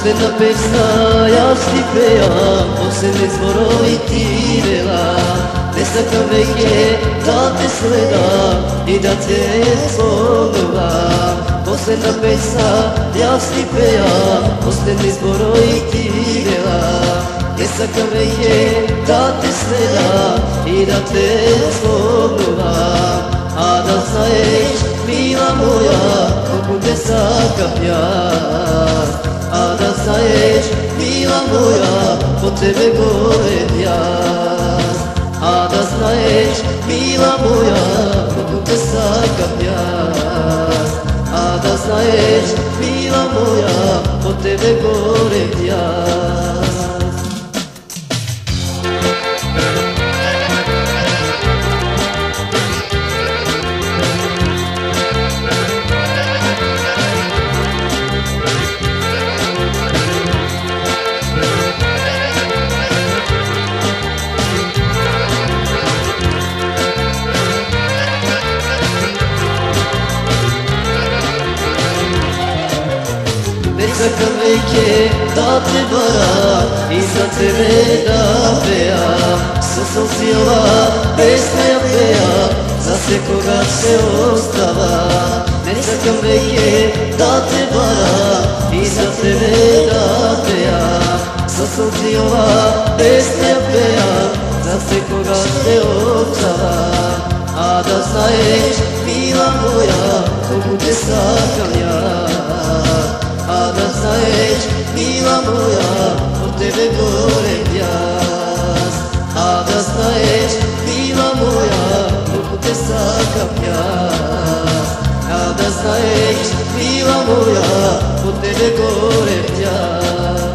Poštena pesna, ja ti pejam, posebne zborovi ti velam. Nesakam veke da te sledam i da te spomnuvam. Poštena pesna, ja ti pejam, posebne zborovi ti velam. Nesakam veke da te sledam i da te spomnuvam. A da znaješ, mila moja, kako te sakam ja. A da znaješ, mila moja, po tebe gorem ja. A da znaješ, mila moja, kako te sakam ja. A da znaješ, mila moja, po tebe gorem ja. Nesakam veke da te varam i za tebe da pejam. Sa solzijova pesma ja pejam, za svakoga se ostava. Nesakam veke da te varam i za tebe da pejam. Sa solzijova pesma ja pejam, za svakoga se ostava. A da znaješ, mila moja, kako te sakam ja. A da znaješ, mila moja, po tebe gorem ja. A da znaješ, mila moja, kako te sakam ja. A da znaješ, mila moja, po tebe gorem ja.